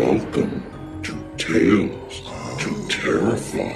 Welcome to Tales to Terrify.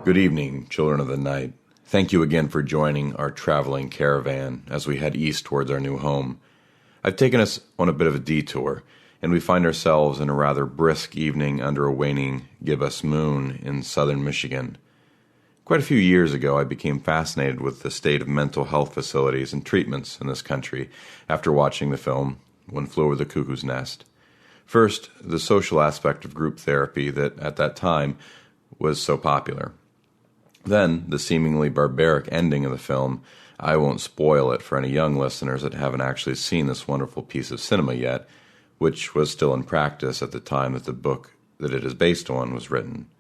Good evening, children of the night. Thank you again for joining our traveling caravan as we head east towards our new home. I've taken us on a bit of a detour, and we find ourselves in a rather brisk evening under a waning gibbous moon in southern Michigan. Quite a few years ago, I became fascinated with the state of mental health facilities and treatments in this country after watching the film One Flew Over the Cuckoo's Nest. First, the social aspect of group therapy that, at that time, was so popular. Then, the seemingly barbaric ending of the film. I won't spoil it for any young listeners that haven't actually seen this wonderful piece of cinema yet, which was still in practice at the time that the book that it is based on was written.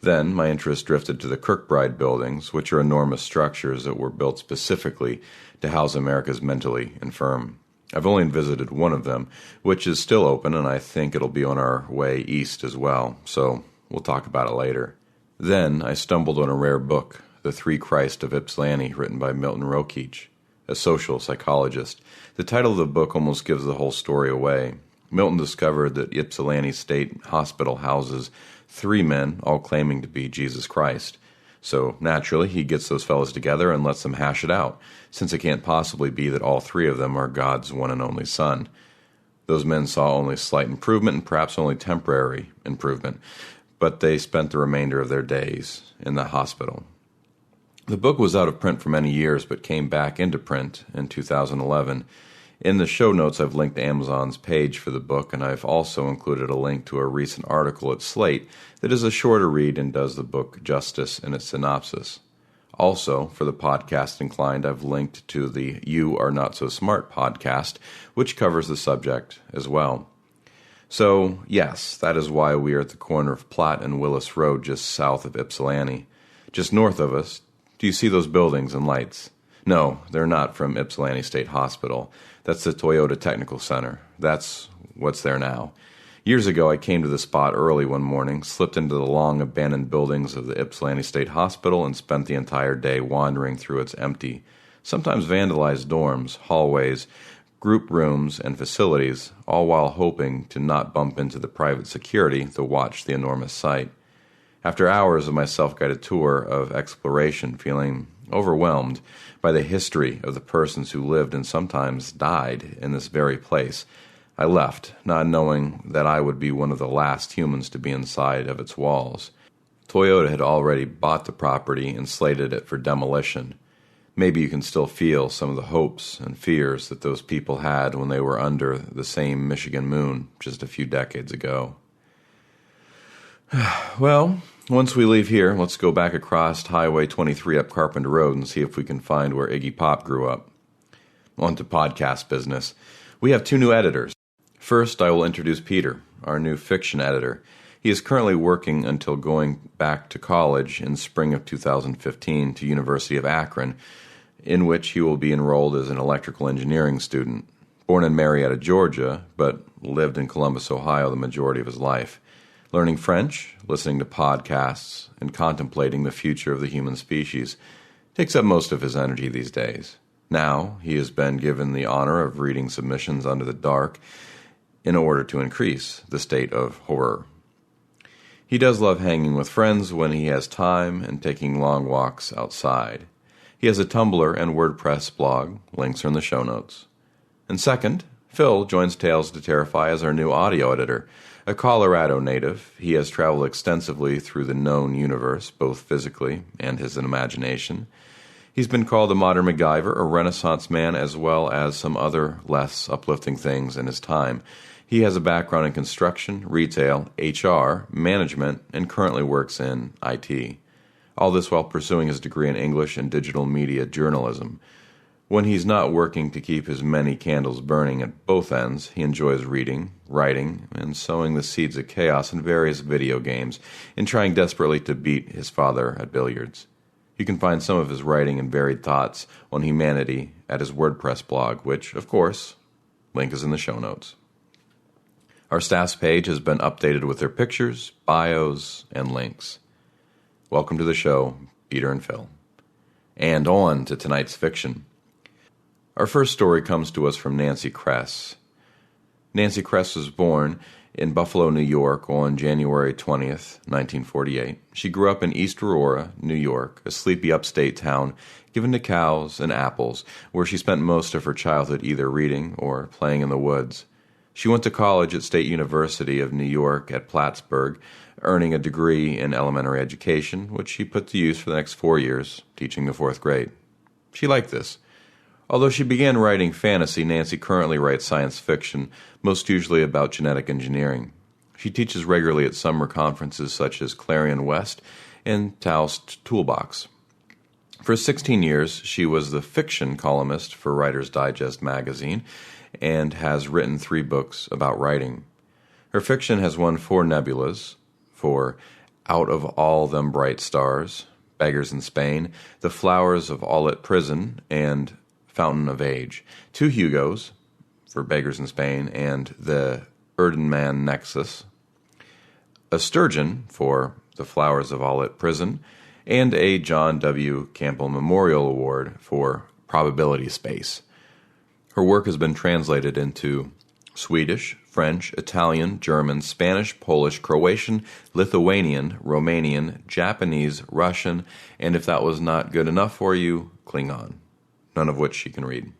Then, my interest drifted to the Kirkbride buildings, which are enormous structures that were built specifically to house America's mentally infirm. I've only visited one of them, which is still open, and I think it'll be on our way east as well, so we'll talk about it later. Then I stumbled on a rare book, The Three Christ of Ypsilanti, written by Milton Rokeach, a social psychologist. The title of the book almost gives the whole story away. Milton discovered that Ypsilanti State Hospital houses 3 men, all claiming to be Jesus Christ. So, naturally, he gets those fellows together and lets them hash it out, since it can't possibly be that all 3 of them are God's one and only Son. Those men saw only slight improvement and perhaps only temporary improvement, but they spent the remainder of their days in the hospital. The book was out of print for many years, but came back into print in 2011. In the show notes, I've linked to Amazon's page for the book, and I've also included a link to a recent article at Slate that is a shorter read and does the book justice in its synopsis. Also, for the podcast inclined, I've linked to the You Are Not So Smart podcast, which covers the subject as well. So, yes, that is why we are at the corner of Platt and Willis Road just south of Ypsilanti. Just north of us, do you see those buildings and lights? No, they're not from Ypsilanti State Hospital. That's the Toyota Technical Center. That's what's there now. Years ago, I came to the spot early one morning, slipped into the long abandoned buildings of the Ypsilanti State Hospital, and spent the entire day wandering through its empty, sometimes vandalized dorms, hallways, group rooms, and facilities, all while hoping to not bump into the private security to watch the enormous site. After hours of my self-guided tour of exploration, feeling overwhelmed by the history of the persons who lived and sometimes died in this very place, I left, not knowing that I would be one of the last humans to be inside of its walls. Toyota had already bought the property and slated it for demolition. Maybe you can still feel some of the hopes and fears that those people had when they were under the same Michigan moon just a few decades ago. Well, once we leave here, let's go back across Highway 23 up Carpenter Road and see if we can find where Iggy Pop grew up. On to podcast business. We have 2 new editors. First, I will introduce Peter, our new fiction editor. He is currently working until going back to college in spring of 2015 to University of Akron, in which he will be enrolled as an electrical engineering student. Born in Marietta, Georgia, but lived in Columbus, Ohio the majority of his life. Learning French, listening to podcasts, and contemplating the future of the human species takes up most of his energy these days. Now, he has been given the honor of reading submissions Under the Dark in order to increase the state of horror. He does love hanging with friends when he has time and taking long walks outside. He has a Tumblr and WordPress blog. Links are in the show notes. And second, Phil joins Tales to Terrify as our new audio editor. A Colorado native, he has traveled extensively through the known universe, both physically and his imagination. He's been called a modern MacGyver, a Renaissance man, as well as some other less uplifting things in his time. He has a background in construction, retail, HR, management, and currently works in IT. All this while pursuing his degree in English and digital media journalism. When he's not working to keep his many candles burning at both ends, he enjoys reading, writing, and sowing the seeds of chaos in various video games and trying desperately to beat his father at billiards. You can find some of his writing and varied thoughts on humanity at his WordPress blog, which, of course, link is in the show notes. Our staff's page has been updated with their pictures, bios, and links. Welcome to the show, Peter and Phil. And on to tonight's fiction. Our first story comes to us from Nancy Kress. Nancy Kress was born in Buffalo, New York on January 20th, 1948. She grew up in East Aurora, New York, a sleepy upstate town given to cows and apples, where she spent most of her childhood either reading or playing in the woods. She went to college at State University of New York at Plattsburgh, earning a degree in elementary education, which she put to use for the next 4 years, teaching the 4th grade. She liked this. Although she began writing fantasy, Nancy currently writes science fiction, most usually about genetic engineering. She teaches regularly at summer conferences such as Clarion West and Taos Toolbox. For 16 years, she was the fiction columnist for Writer's Digest magazine and has written 3 books about writing. Her fiction has won 4 nebulas for Out of All Them Bright Stars, Beggars in Spain, The Flowers of Aulet Prison, and Fountain of Age, 2 Hugos for Beggars in Spain and the Erdenman Nexus, a Sturgeon for The Flowers of Aulet Prison, and a John W. Campbell Memorial Award for Probability Space. Her work has been translated into Swedish, French, Italian, German, Spanish, Polish, Croatian, Lithuanian, Romanian, Japanese, Russian, and if that was not good enough for you, Klingon, none of which she can read.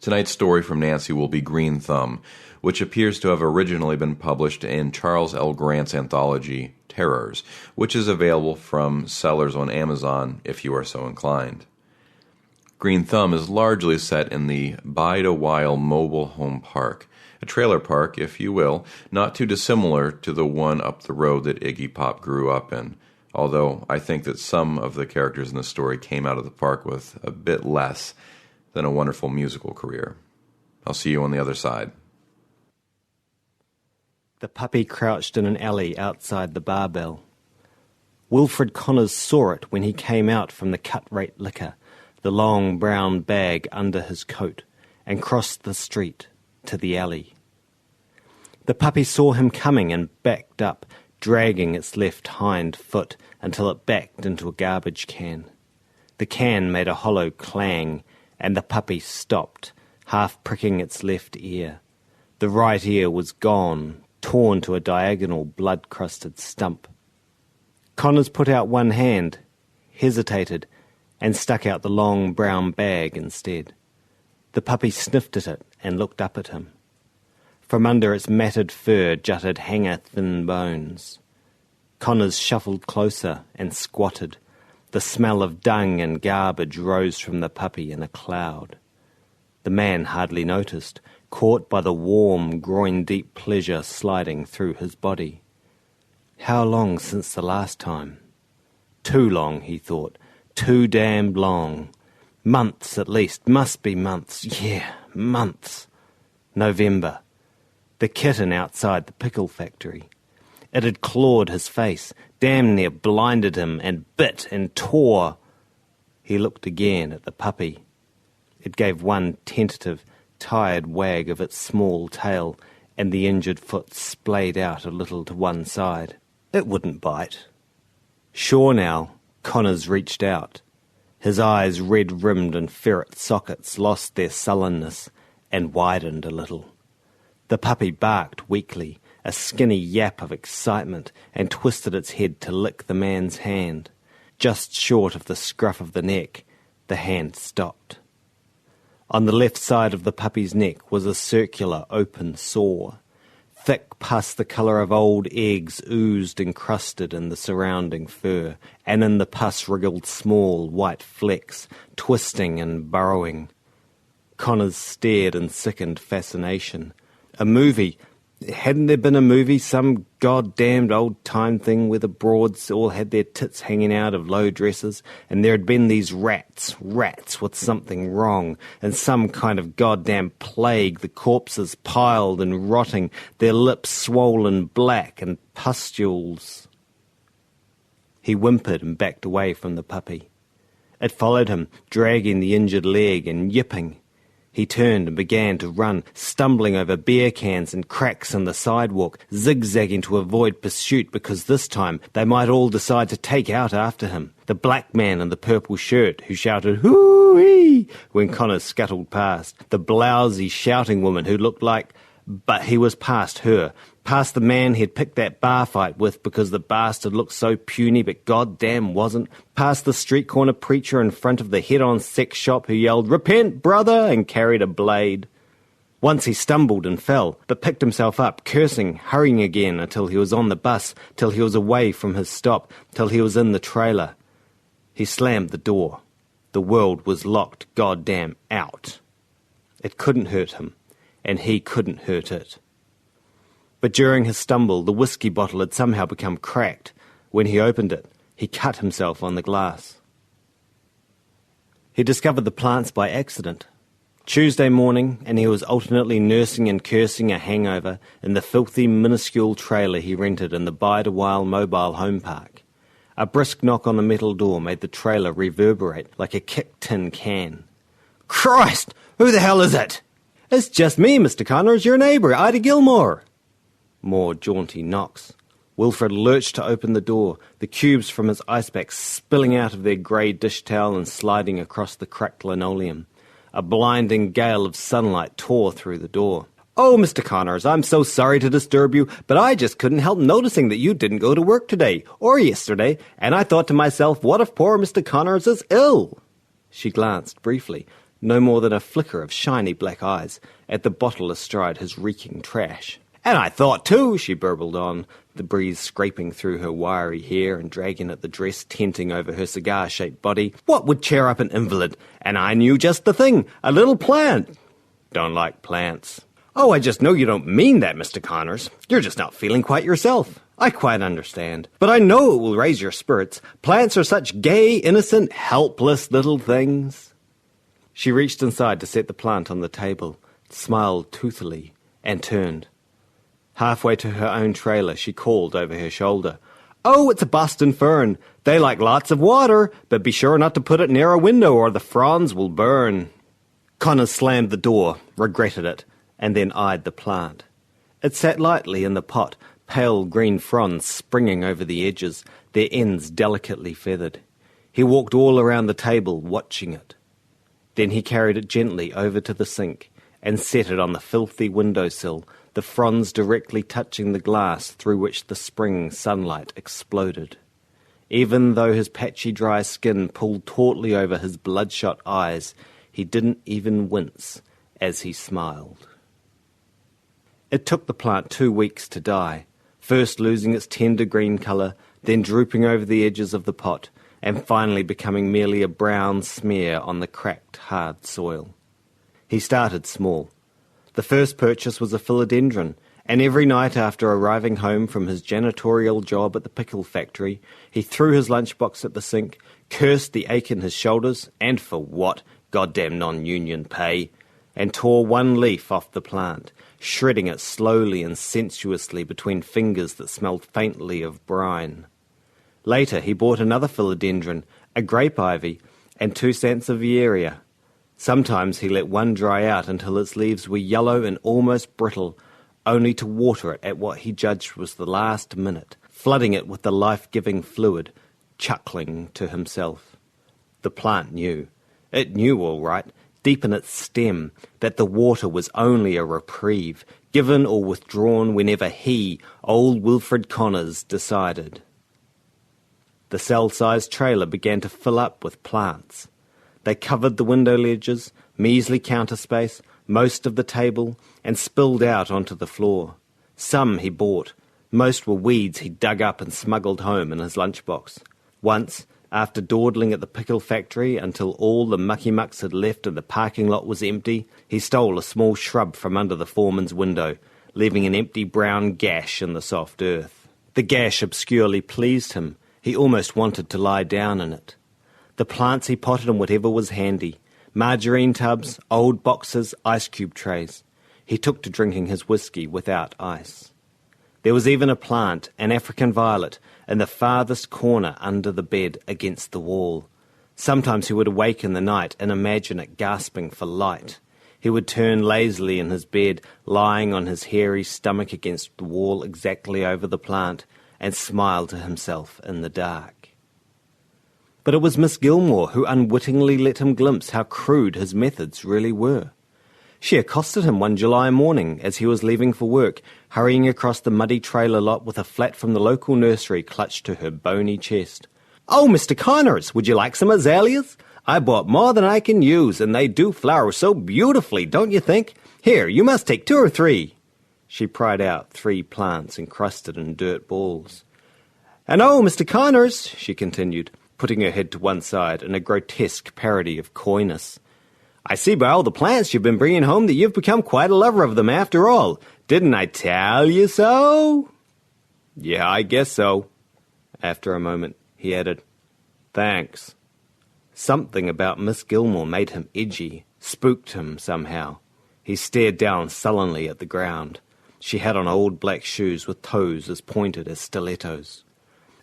Tonight's story from Nancy will be Green Thumb, which appears to have originally been published in Charles L. Grant's anthology, Terrors, which is available from sellers on Amazon if you are so inclined. Green Thumb is largely set in the Bide-A-While Mobile Home Park, a trailer park, if you will, not too dissimilar to the one up the road that Iggy Pop grew up in, although I think that some of the characters in the story came out of the park with a bit less than a wonderful musical career. I'll see you on the other side. The puppy crouched in an alley outside the barbell. Wilfred Connors saw it when he came out from the cut-rate liquor, the long brown bag under his coat, and crossed the street to the alley. The puppy saw him coming and backed up, dragging its left hind foot until it backed into a garbage can. The can made a hollow clang, and the puppy stopped, half pricking its left ear. The right ear was gone, torn to a diagonal blood-crusted stump. Connors put out one hand, hesitated, and stuck out the long brown bag instead. The puppy sniffed at it and looked up at him. From under its matted fur jutted hanger-thin bones. Connors shuffled closer and squatted. The smell of dung and garbage rose from the puppy in a cloud. The man hardly noticed, caught by the warm, groin-deep pleasure sliding through his body. How long since the last time? Too long, he thought. Too damned long. Months at least. Must be months. Yeah, months. November. The kitten outside the pickle factory. It had clawed his face, damn near blinded him, and bit and tore. He looked again at the puppy. It gave one tentative, tired wag of its small tail, and the injured foot splayed out a little to one side. It wouldn't bite. Sure now, Connors reached out. His eyes, red-rimmed and ferret sockets, lost their sullenness and widened a little. The puppy barked weakly, a skinny yap of excitement, and twisted its head to lick the man's hand. Just short of the scruff of the neck, the hand stopped. On the left side of the puppy's neck was a circular open sore. Thick pus the colour of old eggs oozed encrusted in the surrounding fur, and in the pus wriggled small white flecks, twisting and burrowing. Connors stared in sickened fascination. A movie. Hadn't there been a movie, some goddamned old-time thing where the broads all had their tits hanging out of low dresses, and there had been these rats with something wrong, and some kind of goddamn plague, the corpses piled and rotting, their lips swollen black and pustules. He whimpered and backed away from the puppy. It followed him, dragging the injured leg and yipping. He turned and began to run, stumbling over beer cans and cracks in the sidewalk, zigzagging to avoid pursuit because this time they might all decide to take out after him. The black man in the purple shirt who shouted "Hoo-wee" when Connors scuttled past. The blousy shouting woman who looked like... But he was past her, past the man he'd picked that bar fight with because the bastard looked so puny but goddamn wasn't, past the street corner preacher in front of the head-on sex shop who yelled, "Repent, brother!" and carried a blade. Once he stumbled and fell, but picked himself up, cursing, hurrying again until he was on the bus, till he was away from his stop, till he was in the trailer. He slammed the door. The world was locked goddamn out. It couldn't hurt him, and he couldn't hurt it. But during his stumble, the whiskey bottle had somehow become cracked. When he opened it, he cut himself on the glass. He discovered the plants by accident. Tuesday morning, and he was alternately nursing and cursing a hangover in the filthy, minuscule trailer he rented in the Bide-a-While mobile home park. A brisk knock on the metal door made the trailer reverberate like a kicked tin can. "Christ! Who the hell is it?" "It's just me, Mr. Connors, your neighbour, Ida Gilmore." More jaunty knocks. Wilfred lurched to open the door, the cubes from his icepack spilling out of their grey dish towel and sliding across the cracked linoleum. A blinding gale of sunlight tore through the door. "Oh, Mr. Connors, I'm so sorry to disturb you, but I just couldn't help noticing that you didn't go to work today, or yesterday, and I thought to myself, what if poor Mr. Connors is ill?" She glanced briefly, no more than a flicker of shiny black eyes, at the bottle astride his reeking trash. "And I thought too," she burbled on, the breeze scraping through her wiry hair and dragging at the dress tenting over her cigar-shaped body, "what would cheer up an invalid? And I knew just the thing, a little plant." "Don't like plants." "Oh, I just know you don't mean that, Mr. Connors. You're just not feeling quite yourself. I quite understand. But I know it will raise your spirits. Plants are such gay, innocent, helpless little things." She reached inside to set the plant on the table, smiled toothily, and turned. Halfway to her own trailer, she called over her shoulder, "Oh, it's a Boston fern. They like lots of water, but be sure not to put it near a window or the fronds will burn." Connors slammed the door, regretted it, and then eyed the plant. It sat lightly in the pot, pale green fronds springing over the edges, their ends delicately feathered. He walked all around the table, watching it. Then he carried it gently over to the sink and set it on the filthy windowsill, the fronds directly touching the glass through which the spring sunlight exploded. Even though his patchy dry skin pulled tautly over his bloodshot eyes, he didn't even wince as he smiled. It took the plant 2 weeks to die, first losing its tender green colour, then drooping over the edges of the pot, and finally becoming merely a brown smear on the cracked, hard soil. He started small. The first purchase was a philodendron, and every night after arriving home from his janitorial job at the pickle factory, he threw his lunchbox at the sink, cursed the ache in his shoulders, and for what, goddamn non-union pay, and tore one leaf off the plant, shredding it slowly and sensuously between fingers that smelled faintly of brine. Later he bought another philodendron, a grape ivy, and 2 cents of Vieria. Sometimes he let one dry out until its leaves were yellow and almost brittle, only to water it at what he judged was the last minute, flooding it with the life-giving fluid, chuckling to himself. The plant knew. It knew all right, deep in its stem, that the water was only a reprieve, given or withdrawn whenever he, old Wilfred Connors, decided. The cell-sized trailer began to fill up with plants. They covered the window ledges, measly counter space, most of the table, and spilled out onto the floor. Some he bought. Most were weeds he dug up and smuggled home in his lunchbox. Once, after dawdling at the pickle factory until all the mucky mucks had left and the parking lot was empty, he stole a small shrub from under the foreman's window, leaving an empty brown gash in the soft earth. The gash obscurely pleased him. He almost wanted to lie down in it. The plants he potted in whatever was handy. Margarine tubs, old boxes, ice cube trays. He took to drinking his whiskey without ice. There was even a plant, an African violet, in the farthest corner under the bed against the wall. Sometimes he would awake in the night and imagine it gasping for light. He would turn lazily in his bed, lying on his hairy stomach against the wall exactly over the plant, and smile to himself in the dark. But it was Miss Gilmore who unwittingly let him glimpse how crude his methods really were. She accosted him one July morning as he was leaving for work, hurrying across the muddy trailer lot with a flat from the local nursery clutched to her bony chest. "Oh, Mr. Connors, would you like some azaleas? I bought more than I can use, and they do flower so beautifully, don't you think? Here, you must take 2 or 3. She pried out 3 plants encrusted in dirt balls. "And oh, Mr. Connors," she continued, putting her head to one side in a grotesque parody of coyness, "I see by all the plants you've been bringing home that you've become quite a lover of them after all. Didn't I tell you so?" "Yeah, I guess so." After a moment, he added, "Thanks." Something about Miss Gilmore made him edgy, spooked him somehow. He stared down sullenly at the ground. She had on old black shoes with toes as pointed as stilettos.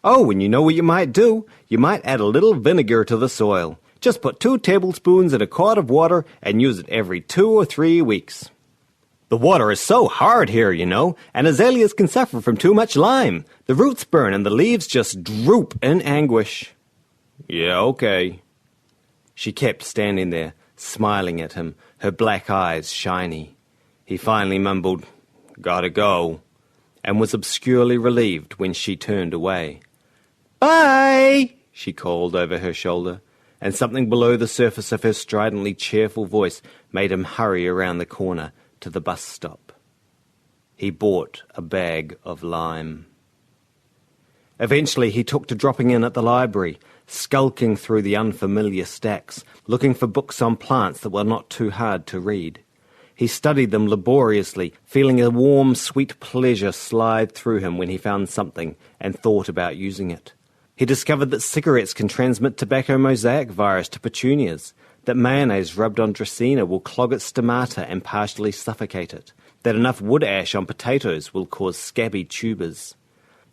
"Oh, and you know what you might do? You might add a little vinegar to the soil. Just put 2 tablespoons in a quart of water and use it every 2 or 3 weeks. The water is so hard here, you know, and azaleas can suffer from too much lime. The roots burn and the leaves just droop in anguish." "Yeah, okay." She kept standing there, smiling at him, her black eyes shiny. He finally mumbled, "Gotta go," and was obscurely relieved when she turned away. "Bye," she called over her shoulder, and something below the surface of her stridently cheerful voice made him hurry around the corner to the bus stop. He bought a bag of lime. Eventually he took to dropping in at the library, skulking through the unfamiliar stacks, looking for books on plants that were not too hard to read. He studied them laboriously, feeling a warm, sweet pleasure slide through him when he found something and thought about using it. He discovered that cigarettes can transmit tobacco mosaic virus to petunias, that mayonnaise rubbed on Dracaena will clog its stomata and partially suffocate it, that enough wood ash on potatoes will cause scabby tubers.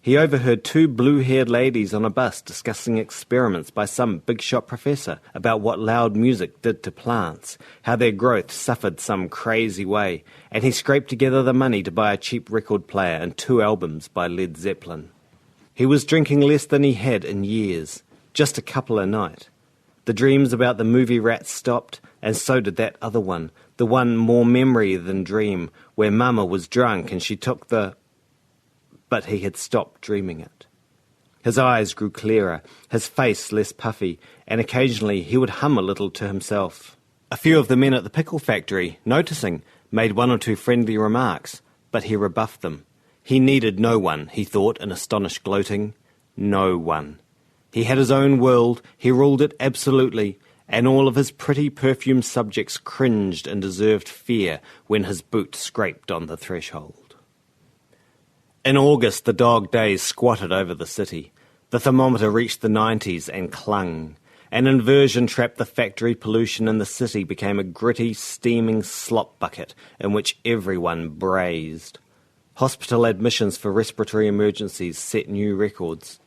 He overheard 2 blue-haired ladies on a bus discussing experiments by some big-shot professor about what loud music did to plants, how their growth suffered some crazy way, and he scraped together the money to buy a cheap record player and 2 albums by Led Zeppelin. He was drinking less than he had in years, just a couple a night. The dreams about the movie rats stopped, and so did that other one, the one more memory than dream, where Mama was drunk and she took the... But he had stopped dreaming it. His eyes grew clearer, his face less puffy, and occasionally he would hum a little to himself. A few of the men at the pickle factory, noticing, made 1 or 2 friendly remarks, but he rebuffed them. He needed no one, he thought in astonished gloating. No one. He had his own world, he ruled it absolutely, and all of his pretty perfumed subjects cringed and deserved fear when his boot scraped on the threshold. In August, the dog days squatted over the city. The thermometer reached the 90s and clung. An inversion trapped the factory pollution, and the city became a gritty, steaming slop bucket in which everyone brazed. Hospital admissions for respiratory emergencies set new records.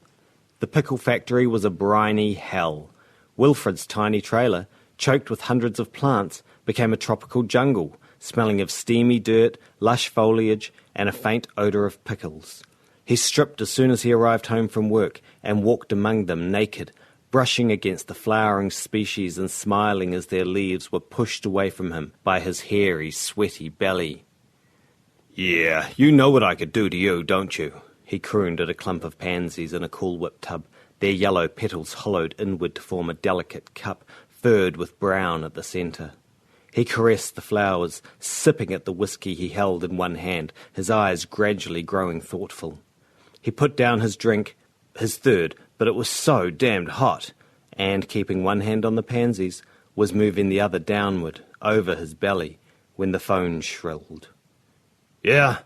The pickle factory was a briny hell. Wilfred's tiny trailer, choked with hundreds of plants, became a tropical jungle, smelling of steamy dirt, lush foliage, and a faint odour of pickles. He stripped as soon as he arrived home from work and walked among them naked, brushing against the flowering species and smiling as their leaves were pushed away from him by his hairy, sweaty belly. "Yeah, you know what I could do to you, don't you?" He crooned at a clump of pansies in a Cool Whip tub, their yellow petals hollowed inward to form a delicate cup, furred with brown at the centre. He caressed the flowers, sipping at the whiskey he held in one hand, his eyes gradually growing thoughtful. He put down his drink, his third, but it was so damned hot, and, keeping one hand on the pansies, was moving the other downward, over his belly, when the phone shrilled. Yeah,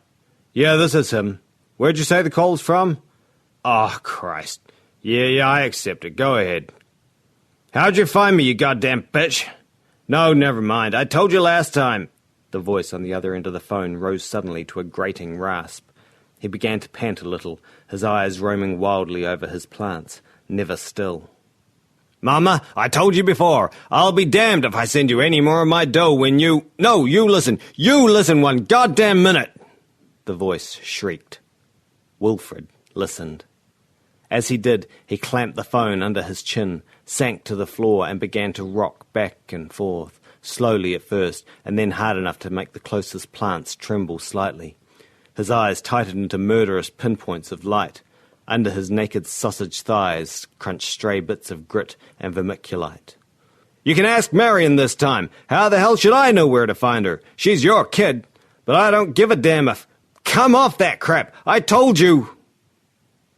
this is him. Where'd you say the call's from?" "Oh, Christ. Yeah, I accept it. Go ahead." "How'd you find me, you goddamn bitch?" "No, never mind. I told you last time." The voice on the other end of the phone rose suddenly to a grating rasp. He began to pant a little, his eyes roaming wildly over his plants, never still. "Mama, I told you before, I'll be damned if I send you any more of my dough when you... No, you listen one goddamn minute!" the voice shrieked. Wilfred listened. As he did, he clamped the phone under his chin, sank to the floor and began to rock back and forth, slowly at first, and then hard enough to make the closest plants tremble slightly. His eyes tightened into murderous pinpoints of light. Under his naked sausage thighs crunched stray bits of grit and vermiculite. "You can ask Marion this time. How the hell should I know where to find her? She's your kid. But I don't give a damn if... Come off that crap! I told you!"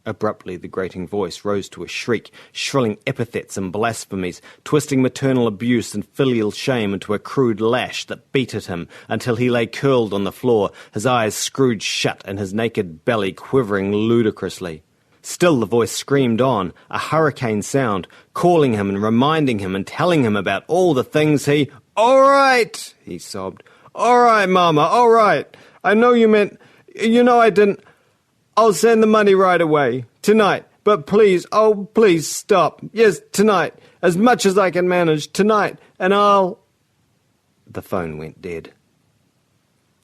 Abruptly, the grating voice rose to a shriek, shrilling epithets and blasphemies, twisting maternal abuse and filial shame into a crude lash that beat at him until he lay curled on the floor, his eyes screwed shut and his naked belly quivering ludicrously. Still the voice screamed on, a hurricane sound, calling him and reminding him and telling him about all the things he... "All right," he sobbed. "All right, Mama, all right. I know you meant... You know I didn't... I'll send the money right away. Tonight. But please, oh, please stop. Yes, tonight. As much as I can manage. Tonight. And I'll..." The phone went dead.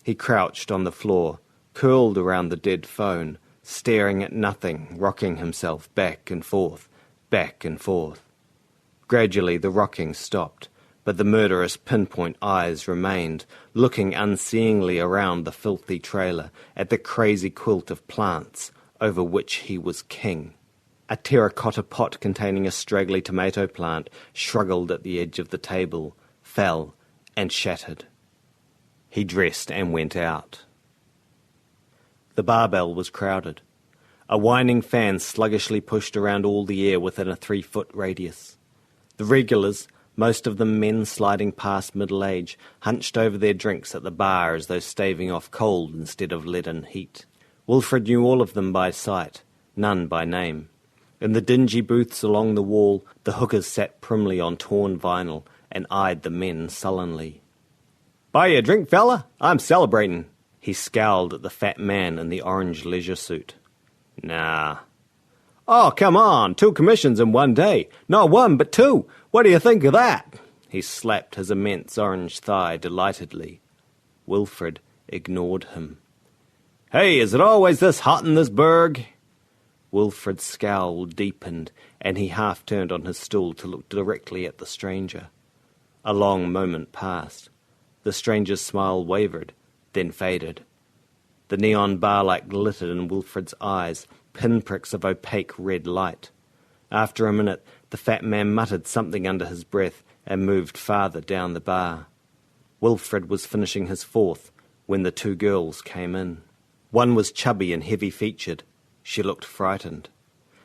He crouched on the floor, curled around the dead phone, staring at nothing, rocking himself back and forth, back and forth. Gradually the rocking stopped, but the murderous pinpoint eyes remained, looking unseeingly around the filthy trailer, at the crazy quilt of plants over which he was king. A terracotta pot containing a straggly tomato plant struggled at the edge of the table, fell, and shattered. He dressed and went out. The barbell was crowded. A whining fan sluggishly pushed around all the air within a 3-foot radius. The regulars, most of them men sliding past middle age, hunched over their drinks at the bar as though staving off cold instead of leaden heat. Wilfred knew all of them by sight, none by name. In the dingy booths along the wall, the hookers sat primly on torn vinyl and eyed the men sullenly. "Buy you a drink, fella? I'm celebrating." He scowled at the fat man in the orange leisure suit. "Nah." "Oh, come on, 2 commissions in one day. Not 1, but 2. What do you think of that?" He slapped his immense orange thigh delightedly. Wilfred ignored him. "Hey, is it always this hot in this burg?" Wilfred's scowl deepened, and he half turned on his stool to look directly at the stranger. A long moment passed. The stranger's smile wavered, then faded. The neon bar-light glittered in Wilfred's eyes, pinpricks of opaque red light. After a minute, the fat man muttered something under his breath and moved farther down the bar. Wilfred was finishing his 4th when the 2 girls came in. One was chubby and heavy-featured. She looked frightened.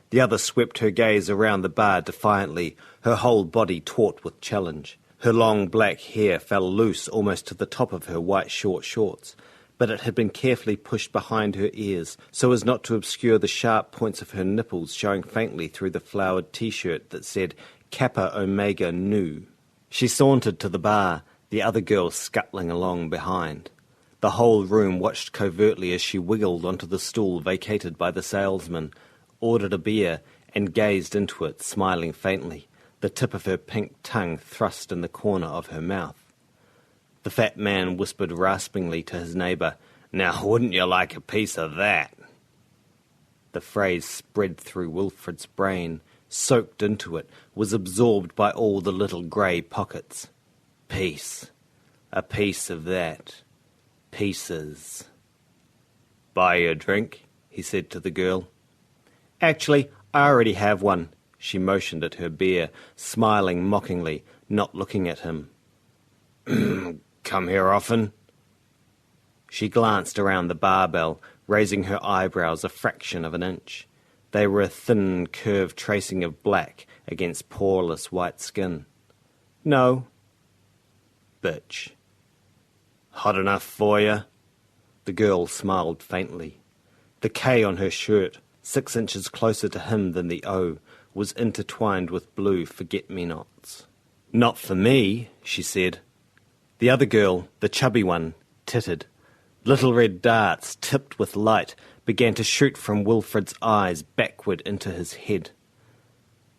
The other swept her gaze around the bar defiantly, her whole body taut with challenge. Her long black hair fell loose almost to the top of her white short shorts, but it had been carefully pushed behind her ears so as not to obscure the sharp points of her nipples showing faintly through the flowered T-shirt that said Kappa Omega Nu. She sauntered to the bar, the other girls scuttling along behind. The whole room watched covertly as she wiggled onto the stool vacated by the salesman, ordered a beer, and gazed into it, smiling faintly, the tip of her pink tongue thrust in the corner of her mouth. The fat man whispered raspingly to his neighbour, "Now wouldn't you like a piece of that?" The phrase spread through Wilfred's brain, soaked into it, was absorbed by all the little grey pockets. Piece. A piece of that. Pieces. "Buy you a drink?" he said to the girl. "Actually, I already have one." She motioned at her beer, smiling mockingly, not looking at him. "Come here often?" She glanced around the barbell, raising her eyebrows a fraction of an inch. They were a thin, curved tracing of black against poreless white skin. "No." "Bitch." "Hot enough for you?" The girl smiled faintly. The K on her shirt, 6 inches closer to him than the O, was intertwined with blue forget-me-nots. "Not for me," she said. The other girl, the chubby one, tittered. Little red darts, tipped with light, began to shoot from Wilfred's eyes backward into his head.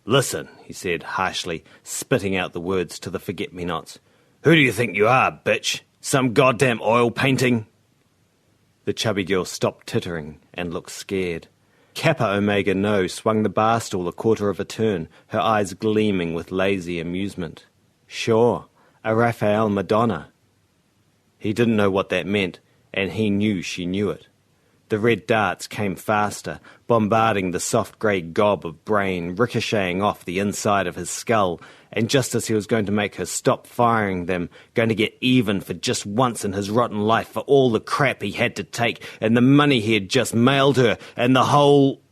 "Listen," he said harshly, spitting out the words to the forget-me-nots. "Who do you think you are, bitch? Some goddamn oil painting?" The chubby girl stopped tittering and looked scared. Kappa Omega No swung the bar stool a quarter of a turn, her eyes gleaming with lazy amusement. Sure, a Raphael Madonna. He didn't know what that meant, and he knew she knew it. The red darts came faster, bombarding the soft grey gob of brain, ricocheting off the inside of his skull, and just as he was going to make her stop firing them, going to get even for just once in his rotten life for all the crap he had to take, and the money he had just mailed her, and the whole...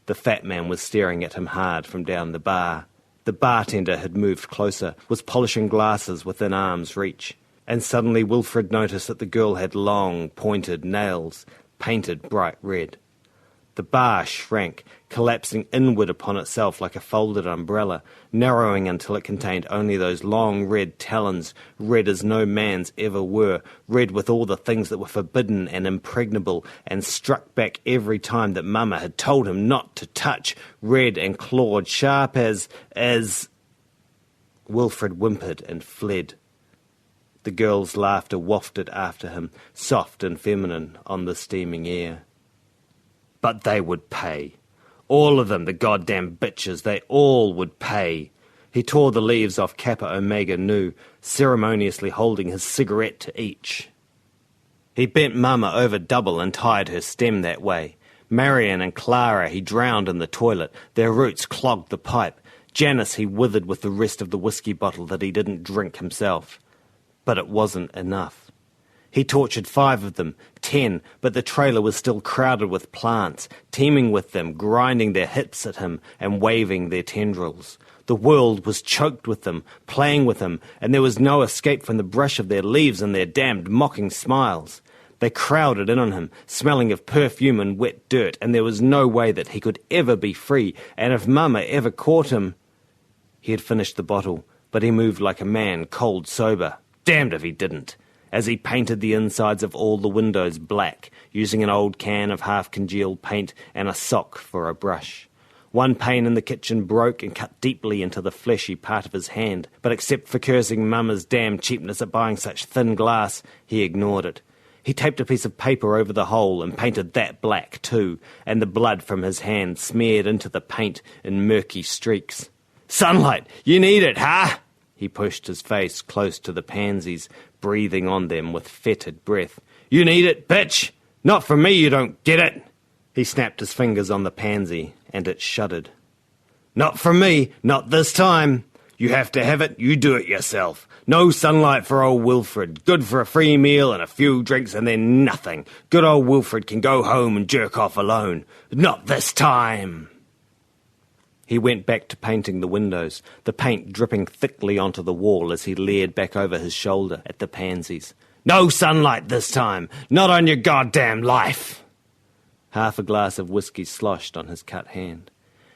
The fat man was staring at him hard from down the bar. The bartender had moved closer, was polishing glasses within arm's reach, and suddenly Wilfred noticed that the girl had long, pointed nails, painted bright red. The bar shrank, collapsing inward upon itself like a folded umbrella, narrowing until it contained only those long red talons, red as no man's ever were, red with all the things that were forbidden and impregnable, and struck back every time that Mama had told him not to touch, red and clawed, sharp as... Wilfred whimpered and fled. The girl's laughter wafted after him, soft and feminine, on the steaming air. But they would pay. All of them, the goddamn bitches, they all would pay. He tore the leaves off Kappa Omega Nu, ceremoniously holding his cigarette to each. He bent Mama over double and tied her stem that way. Marion and Clara he drowned in the toilet. Their roots clogged the pipe. Janice he withered with the rest of the whiskey bottle that he didn't drink himself. But it wasn't enough. He tortured 5 of them, 10, but the trailer was still crowded with plants, teeming with them, grinding their hips at him and waving their tendrils. The world was choked with them, playing with him, and there was no escape from the brush of their leaves and their damned mocking smiles. They crowded in on him, smelling of perfume and wet dirt, and there was no way that he could ever be free, and if Mama ever caught him... He had finished the bottle, but he moved like a man, cold sober. Damned if he didn't. As he painted the insides of all the windows black, using an old can of half-congealed paint and a sock for a brush. One pane in the kitchen broke and cut deeply into the fleshy part of his hand, but except for cursing Mama's damn cheapness at buying such thin glass, he ignored it. He taped a piece of paper over the hole and painted that black too, and the blood from his hand smeared into the paint in murky streaks. "Sunlight! You need it, huh?" He pushed his face close to the pansies, breathing on them with fetid breath. "You need it, bitch! Not from me, you don't get it!" He snapped his fingers on the pansy, and it shuddered. "Not from me, not this time! You have to have it, you do it yourself. No sunlight for old Wilfred. Good for a free meal and a few drinks and then nothing. Good old Wilfred can go home and jerk off alone. Not this time!" He went back to painting the windows, the paint dripping thickly onto the wall as he leered back over his shoulder at the pansies. "No sunlight this time! Not on your goddamn life!" Half a glass of whiskey sloshed on his cut hand.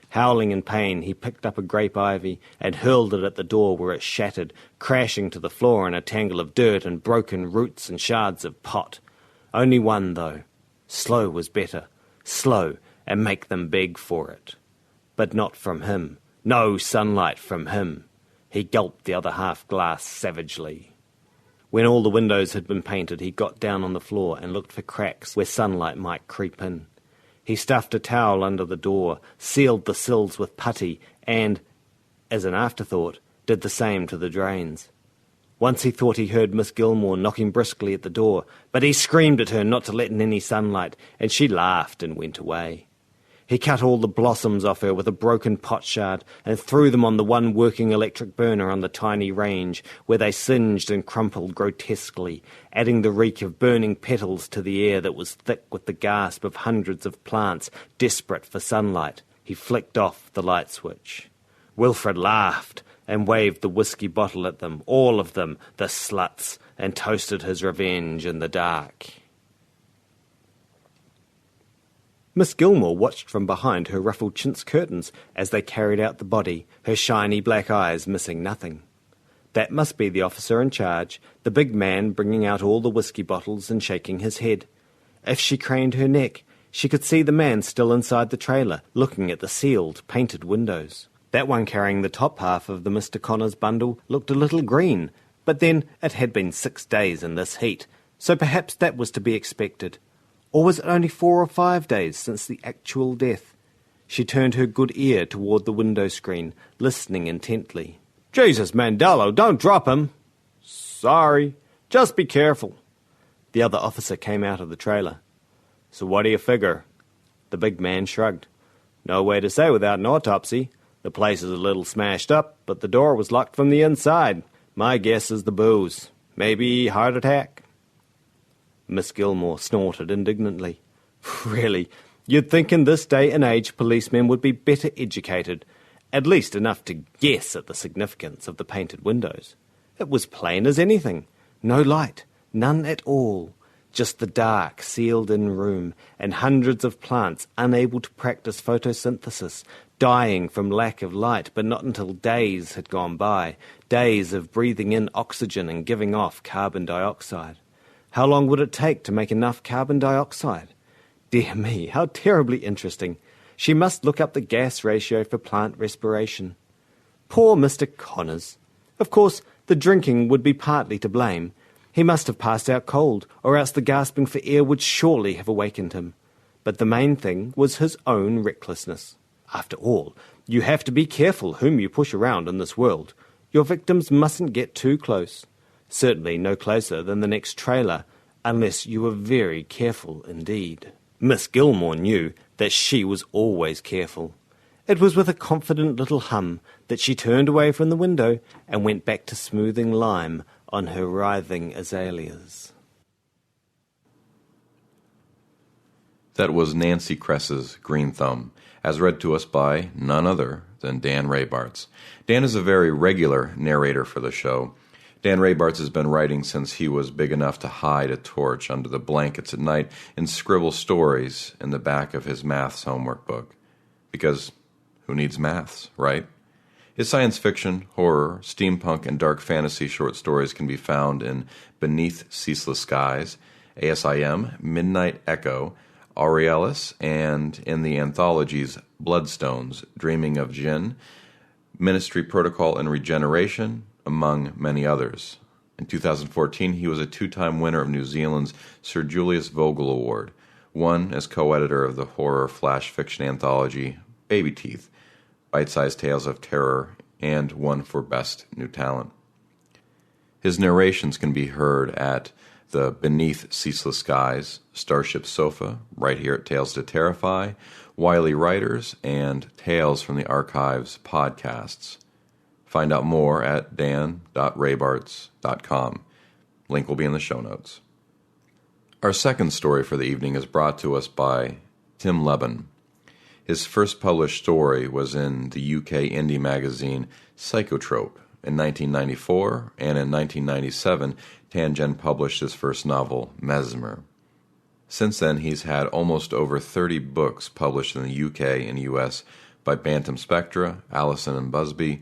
Howling in pain, he picked up a grape ivy and hurled it at the door where it shattered, crashing to the floor in a tangle of dirt and broken roots and shards of pot. Only one, though. Slow was better. Slow, and make them beg for it. But not from him. No sunlight from him. He gulped the other half-glass savagely. When all the windows had been painted, he got down on the floor and looked for cracks where sunlight might creep in. He stuffed a towel under the door, sealed the sills with putty, and, as an afterthought, did the same to the drains. Once he thought he heard Miss Gilmore knocking briskly at the door, but he screamed at her not to let in any sunlight, and she laughed and went away. He cut all the blossoms off her with a broken potsherd and threw them on the one working electric burner on the tiny range, where they singed and crumpled grotesquely, adding the reek of burning petals to the air that was thick with the gasp of hundreds of plants desperate for sunlight. He flicked off the light switch. Wilfred laughed and waved the whiskey bottle at them, all of them, the sluts, and toasted his revenge in the dark. Miss Gilmore watched from behind her ruffled chintz curtains as they carried out the body, her shiny black eyes missing nothing. That must be the officer in charge, the big man bringing out all the whiskey bottles and shaking his head. If she craned her neck, She could see the man still inside the trailer, looking at the sealed, painted windows. That one carrying the top half of the Mr. Connors bundle looked a little green, but then it had been 6 days in this heat, so perhaps that was to be expected. Or was it only 4 or 5 days since the actual death? She turned her good ear toward the window screen, listening intently. "Jesus, Mandello, don't drop him!" "Sorry. Just be careful." The other officer came out of the trailer. "So what do you figure?" The big man shrugged. "No way to say without an autopsy. The place is a little smashed up, but the door was locked from the inside. My guess is the booze. Maybe heart attack." Miss Gilmore snorted indignantly. "Really, you'd think in this day and age policemen would be better educated, at least enough to guess at the significance of the painted windows. It was plain as anything. No light, none at all. Just the dark, sealed-in room, and hundreds of plants unable to practice photosynthesis, dying from lack of light, but not until days had gone by, days of breathing in oxygen and giving off carbon dioxide. How long would it take to make enough carbon dioxide? Dear me, how terribly interesting. She must look up the gas ratio for plant respiration. Poor Mr. Connors. Of course, the drinking would be partly to blame. He must have passed out cold, or else the gasping for air would surely have awakened him. But the main thing was his own recklessness. After all, you have to be careful whom you push around in this world. Your victims mustn't get too close. Certainly no closer than the next trailer, unless you were very careful indeed. Miss Gilmore knew that she was always careful. It was with a confident little hum that she turned away from the window and went back to smoothing lime on her writhing azaleas. That was Nancy Kress's Green Thumb, as read to us by none other than Dan Raybarts. Dan is a very regular narrator for the show. Dan Raybarts has been writing since he was big enough to hide a torch under the blankets at night and scribble stories in the back of his maths homework book. Because who needs maths, right? His science fiction, horror, steampunk, and dark fantasy short stories can be found in Beneath Ceaseless Skies, ASIM, Midnight Echo, Aurealis, and in the anthologies Bloodstones, Dreaming of Jinn, Ministry Protocol and Regeneration, among many others. In 2014, he was a 2-time winner of New Zealand's Sir Julius Vogel Award, one as co-editor of the horror flash fiction anthology Baby Teeth, Bite-Sized Tales of Terror, and one for Best New Talent. His narrations can be heard at the Beneath Ceaseless Skies, Starship Sofa, right here at Tales to Terrify, Wiley Writers, and Tales from the Archives podcasts. Find out more at dan.raybarts.com. Link will be in the show notes. Our second story for the evening is brought to us by Tim Lebbon. His first published story was in the UK indie magazine Psychotrope in 1994, and in 1997, Tangen published his first novel, Mesmer. Since then, he's had almost over 30 books published in the UK and US by Bantam Spectra, Allison and Busby,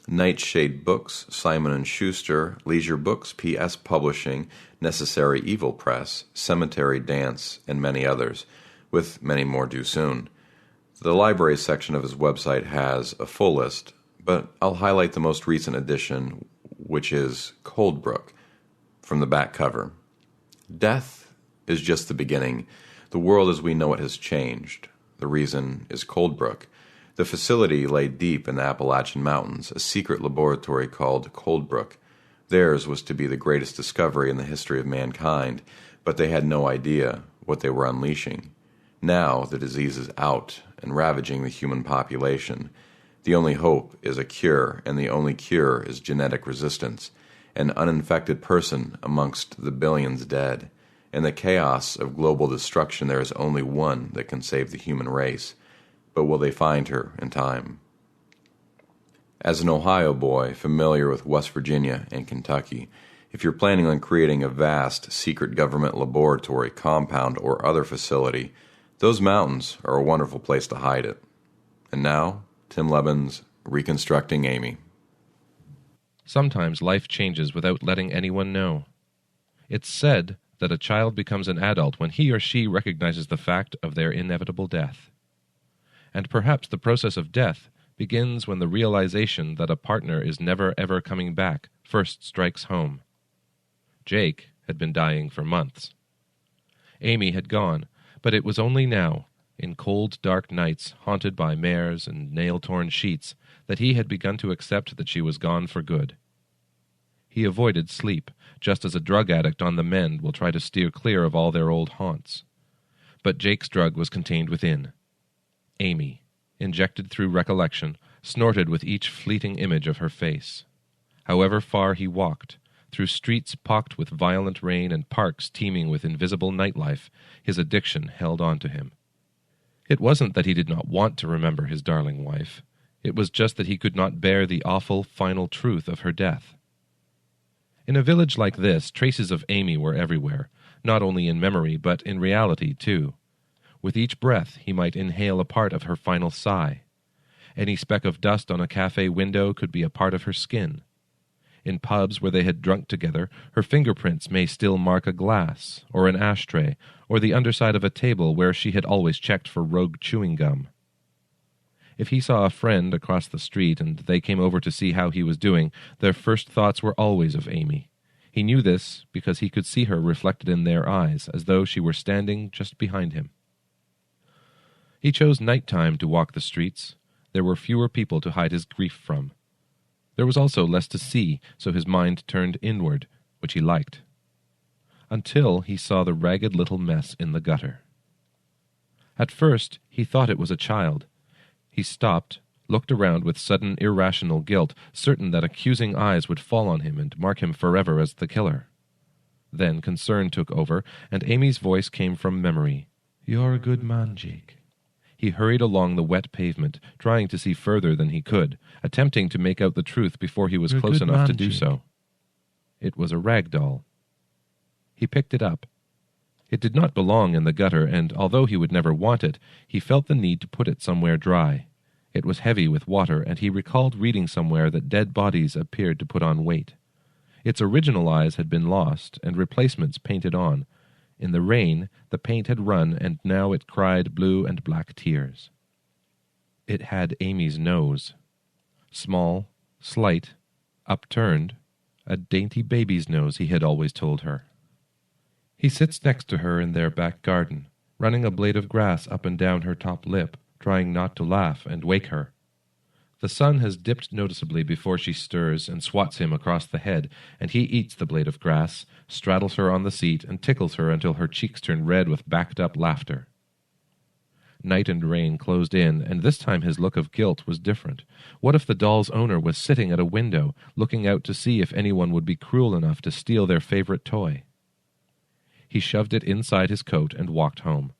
Nightshade Books, Simon & Schuster, Leisure Books, PS Publishing, Necessary Evil Press, Cemetery Dance, and many others, with many more due soon. The library section of his website has a full list, but I'll highlight the most recent edition, which is Coldbrook, from the back cover. Death is just the beginning. The world as we know it has changed. The reason is Coldbrook. The facility lay deep in the Appalachian Mountains, a secret laboratory called Coldbrook. Theirs was to be the greatest discovery in the history of mankind, but they had no idea what they were unleashing. Now the disease is out and ravaging the human population. The only hope is a cure, and the only cure is genetic resistance, an uninfected person amongst the billions dead. In the chaos of global destruction, there is only one that can save the human race. But will they find her in time? As an Ohio boy familiar with West Virginia and Kentucky, if you're planning on creating a vast secret government laboratory, compound, or other facility, those mountains are a wonderful place to hide it. And now, Tim Lebbon's Reconstructing Amy. Sometimes life changes without letting anyone know. It's said that a child becomes an adult when he or she recognizes the fact of their inevitable death. And perhaps the process of death begins when the realization that a partner is never ever coming back first strikes home. Jake had been dying for months. Amy had gone, but it was only now, in cold, dark nights haunted by mares and nail-torn sheets, that he had begun to accept that she was gone for good. He avoided sleep, just as a drug addict on the mend will try to steer clear of all their old haunts. But Jake's drug was contained within. Amy, injected through recollection, snorted with each fleeting image of her face. However far he walked, through streets pocked with violent rain and parks teeming with invisible nightlife, his addiction held on to him. It wasn't that he did not want to remember his darling wife. It was just that he could not bear the awful, final truth of her death. In a village like this, traces of Amy were everywhere, not only in memory, but in reality, too. With each breath, he might inhale a part of her final sigh. Any speck of dust on a cafe window could be a part of her skin. In pubs where they had drunk together, her fingerprints may still mark a glass, or an ashtray, or the underside of a table where she had always checked for rogue chewing gum. If he saw a friend across the street and they came over to see how he was doing, their first thoughts were always of Amy. He knew this because he could see her reflected in their eyes, as though she were standing just behind him. He chose night-time to walk the streets. There were fewer people to hide his grief from. There was also less to see, so his mind turned inward, which he liked. Until he saw the ragged little mess in the gutter. At first, he thought it was a child. He stopped, looked around with sudden irrational guilt, certain that accusing eyes would fall on him and mark him forever as the killer. Then concern took over, and Amy's voice came from memory. "You're a good man, Jake." He hurried along the wet pavement, trying to see further than he could, attempting to make out the truth before he was close enough to do so. It was a rag doll. He picked it up. It did not belong in the gutter, and although he would never want it, he felt the need to put it somewhere dry. It was heavy with water, and he recalled reading somewhere that dead bodies appeared to put on weight. Its original eyes had been lost, and replacements painted on. In the rain, the paint had run, and now it cried blue and black tears. It had Amy's nose. Small, slight, upturned, a dainty baby's nose, he had always told her. He sits next to her in their back garden, running a blade of grass up and down her top lip, trying not to laugh and wake her. The sun has dipped noticeably before she stirs and swats him across the head, and he eats the blade of grass, straddles her on the seat, and tickles her until her cheeks turn red with backed-up laughter. Night and rain closed in, and this time his look of guilt was different. What if the doll's owner was sitting at a window, looking out to see if anyone would be cruel enough to steal their favorite toy? He shoved it inside his coat and walked home.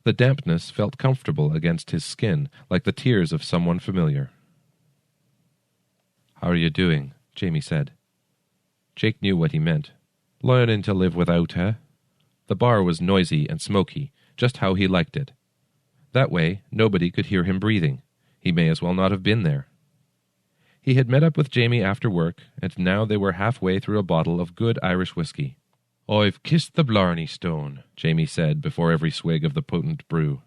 The dampness felt comfortable against his skin, like the tears of someone familiar. "How are you doing?" Jamie said. Jake knew what he meant. Learning to live without her. The bar was noisy and smoky, just how he liked it. That way, nobody could hear him breathing. He may as well not have been there. He had met up with Jamie after work, and now they were halfway through a bottle of good Irish whiskey. "I've kissed the Blarney Stone," Jamie said before every swig of the potent brew.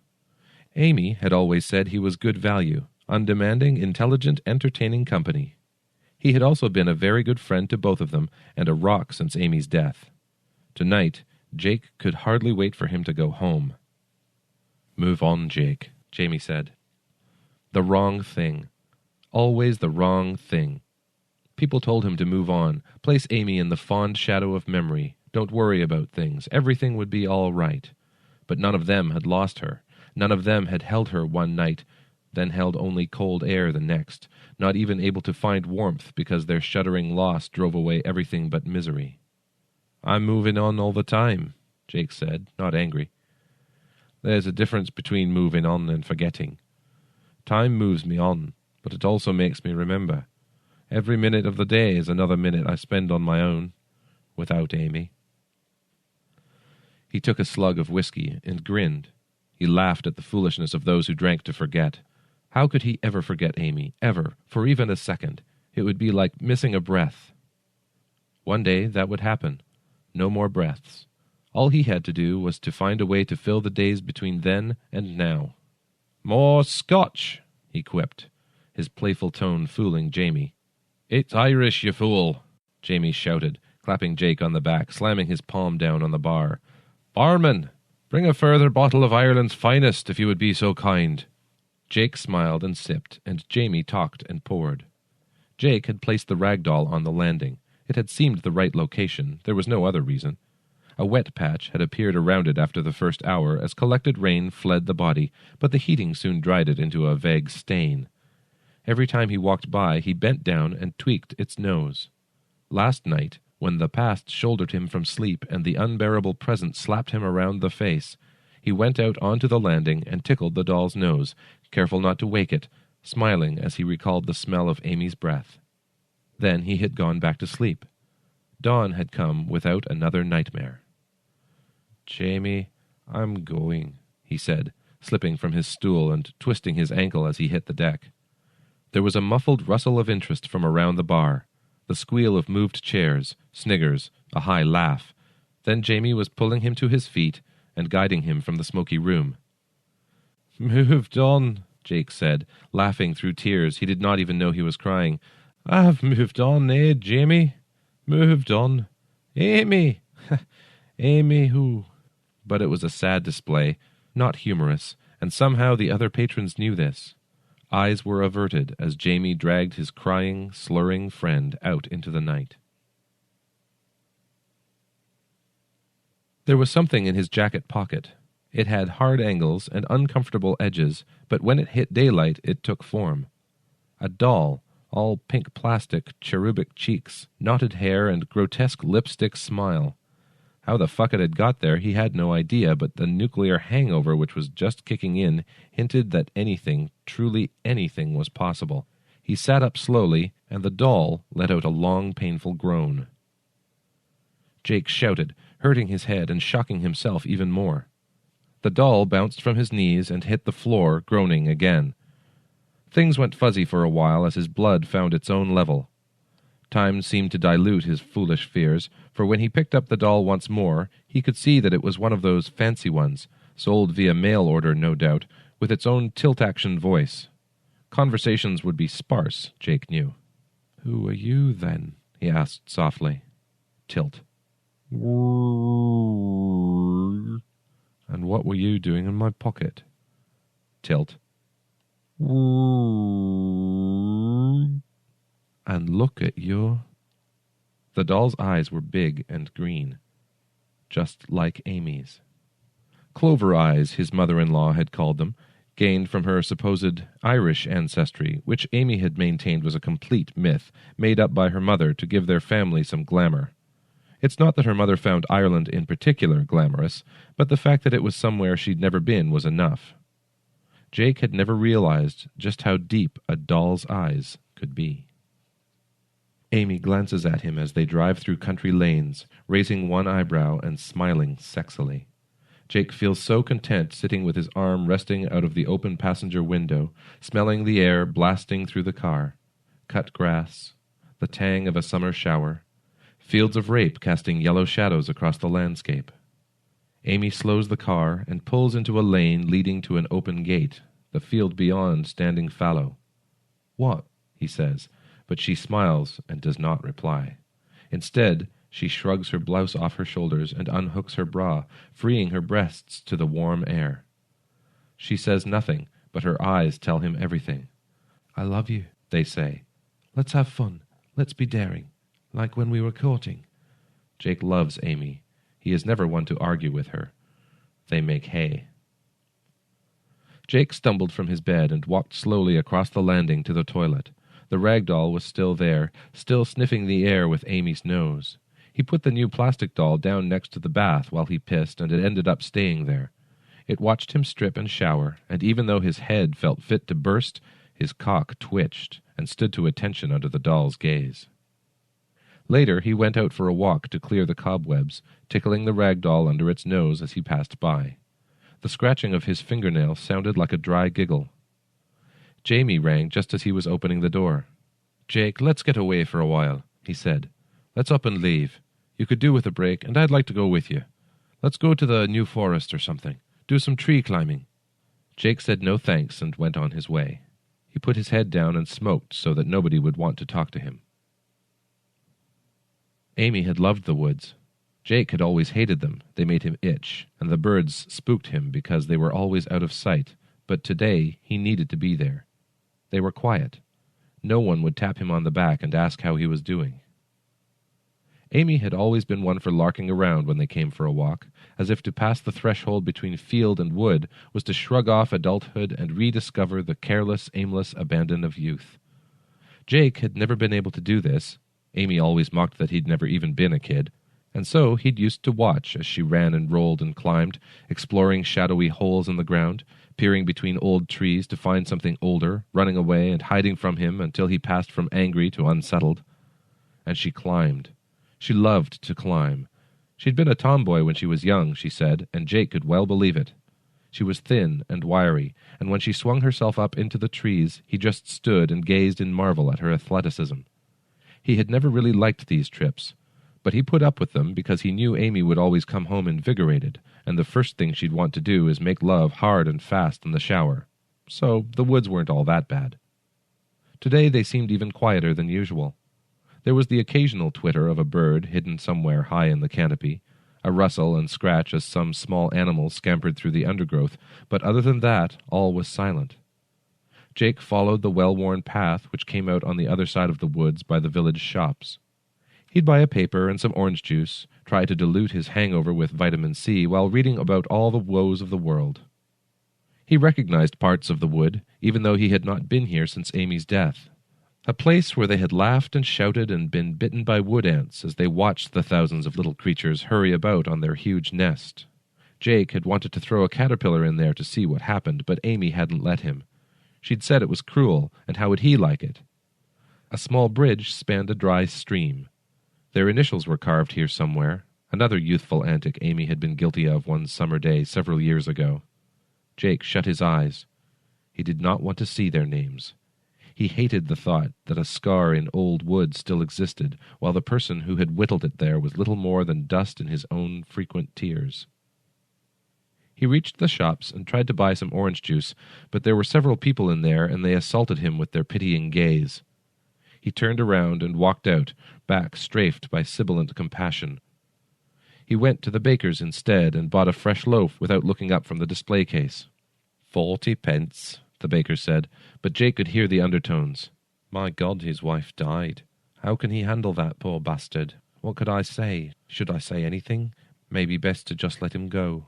Amy had always said he was good value, undemanding, intelligent, entertaining company. He had also been a very good friend to both of them, and a rock since Amy's death. Tonight, Jake could hardly wait for him to go home. "Move on, Jake," Jamie said. The wrong thing. Always the wrong thing. People told him to move on, place Amy in the fond shadow of memory, don't worry about things, everything would be all right. But none of them had lost her. None of them had held her one night, then held only cold air the next, not even able to find warmth because their shuddering loss drove away everything but misery. "I'm moving on all the time," Jake said, not angry. "There's a difference between moving on and forgetting. Time moves me on, but it also makes me remember. Every minute of the day is another minute I spend on my own, without Amy." He took a slug of whiskey and grinned. He laughed at the foolishness of those who drank to forget. How could he ever forget Amy, ever, for even a second? It would be like missing a breath. One day that would happen. No more breaths. All he had to do was to find a way to fill the days between then and now. "More Scotch," he quipped, his playful tone fooling Jamie. "It's Irish, you fool," Jamie shouted, clapping Jake on the back, slamming his palm down on the bar. "Barman, bring a further bottle of Ireland's finest, if you would be so kind." Jake smiled and sipped, and Jamie talked and poured. Jake had placed the rag doll on the landing. It had seemed the right location. There was no other reason. A wet patch had appeared around it after the first hour as collected rain fled the body, but the heating soon dried it into a vague stain. Every time he walked by, he bent down and tweaked its nose. Last night, when the past shouldered him from sleep and the unbearable present slapped him around the face, he went out onto the landing and tickled the doll's nose, careful not to wake it, smiling as he recalled the smell of Amy's breath. Then he had gone back to sleep. Dawn had come without another nightmare. "Jamie, I'm going," he said, slipping from his stool and twisting his ankle as he hit the deck. There was a muffled rustle of interest from around the bar, the squeal of moved chairs, sniggers, a high laugh. Then Jamie was pulling him to his feet and guiding him from the smoky room. "Moved on," Jake said, laughing through tears. He did not even know he was crying. "I've moved on, eh, Jamie? Moved on. Amy! Amy who?" But it was a sad display, not humorous, and somehow the other patrons knew this. Eyes were averted as Jamie dragged his crying, slurring friend out into the night. There was something in his jacket pocket. It had hard angles and uncomfortable edges, but when it hit daylight it took form. A doll, all pink plastic, cherubic cheeks, knotted hair, and grotesque lipstick smile. How the fuck it had got there he had no idea, but the nuclear hangover which was just kicking in hinted that anything, truly anything, was possible. He sat up slowly, and the doll let out a long, painful groan. Jake shouted, hurting his head and shocking himself even more. The doll bounced from his knees and hit the floor, groaning again. Things went fuzzy for a while as his blood found its own level. Time seemed to dilute his foolish fears, for when he picked up the doll once more, he could see that it was one of those fancy ones, sold via mail order no doubt, with its own tilt-action voice. Conversations would be sparse, Jake knew. "Who are you, then?" he asked softly. Tilt. "And what were you doing in my pocket?" Tilt. "And look at you." The doll's eyes were big and green, just like Amy's. Clover eyes, his mother-in-law had called them, gained from her supposed Irish ancestry, which Amy had maintained was a complete myth, made up by her mother to give their family some glamour. It's not that her mother found Ireland in particular glamorous, but the fact that it was somewhere she'd never been was enough. Jake had never realized just how deep a doll's eyes could be. Amy glances at him as they drive through country lanes, raising one eyebrow and smiling sexily. Jake feels so content sitting with his arm resting out of the open passenger window, smelling the air blasting through the car. Cut grass, the tang of a summer shower, fields of rape casting yellow shadows across the landscape. Amy slows the car and pulls into a lane leading to an open gate, the field beyond standing fallow. "What?" he says, but she smiles and does not reply. Instead, she shrugs her blouse off her shoulders and unhooks her bra, freeing her breasts to the warm air. She says nothing, but her eyes tell him everything. "I love you," they say. "Let's have fun. Let's be daring, like when we were courting." Jake loves Amy. He is never one to argue with her. They make hay. Jake stumbled from his bed and walked slowly across the landing to the toilet. The rag doll was still there, still sniffing the air with Amy's nose. He put the new plastic doll down next to the bath while he pissed, and it ended up staying there. It watched him strip and shower, and even though his head felt fit to burst, his cock twitched and stood to attention under the doll's gaze. Later, he went out for a walk to clear the cobwebs, tickling the rag doll under its nose as he passed by. The scratching of his fingernail sounded like a dry giggle. Jamie rang just as he was opening the door. "Jake, let's get away for a while," he said. "Let's up and leave. You could do with a break, and I'd like to go with you. Let's go to the New Forest or something. Do some tree climbing." Jake said no thanks and went on his way. He put his head down and smoked so that nobody would want to talk to him. Amy had loved the woods. Jake had always hated them. They made him itch, and the birds spooked him because they were always out of sight. But today he needed to be there. They were quiet. No one would tap him on the back and ask how he was doing. Amy had always been one for larking around when they came for a walk, as if to pass the threshold between field and wood was to shrug off adulthood and rediscover the careless, aimless abandon of youth. Jake had never been able to do this. Amy always mocked that he'd never even been a kid, and so he'd used to watch as she ran and rolled and climbed, exploring shadowy holes in the ground, peering between old trees to find something older, running away and hiding from him until he passed from angry to unsettled. And she climbed. She loved to climb. She'd been a tomboy when she was young, she said, and Jake could well believe it. She was thin and wiry, and when she swung herself up into the trees, he just stood and gazed in marvel at her athleticism. He had never really liked these trips, but he put up with them because he knew Amy would always come home invigorated, and the first thing she'd want to do is make love hard and fast in the shower. So the woods weren't all that bad. Today they seemed even quieter than usual. There was the occasional twitter of a bird hidden somewhere high in the canopy, a rustle and scratch as some small animal scampered through the undergrowth, but other than that, all was silent. Jake followed the well-worn path which came out on the other side of the woods by the village shops. He'd buy a paper and some orange juice, try to dilute his hangover with vitamin C while reading about all the woes of the world. He recognized parts of the wood, even though he had not been here since Amy's death. A place where they had laughed and shouted and been bitten by wood ants as they watched the thousands of little creatures hurry about on their huge nest. Jake had wanted to throw a caterpillar in there to see what happened, but Amy hadn't let him. She'd said it was cruel, and how would he like it? A small bridge spanned a dry stream. Their initials were carved here somewhere, another youthful antic Amy had been guilty of one summer day several years ago. Jake shut his eyes. He did not want to see their names. He hated the thought that a scar in old wood still existed, while the person who had whittled it there was little more than dust in his own frequent tears. He reached the shops and tried to buy some orange juice, but there were several people in there, and they assaulted him with their pitying gaze. He turned around and walked out, back strafed by sibilant compassion. He went to the baker's instead and bought a fresh loaf without looking up from the display case. 40 pence, the baker said, but Jake could hear the undertones. My God, his wife died. How can he handle that, poor bastard? What could I say? Should I say anything? Maybe best to just let him go.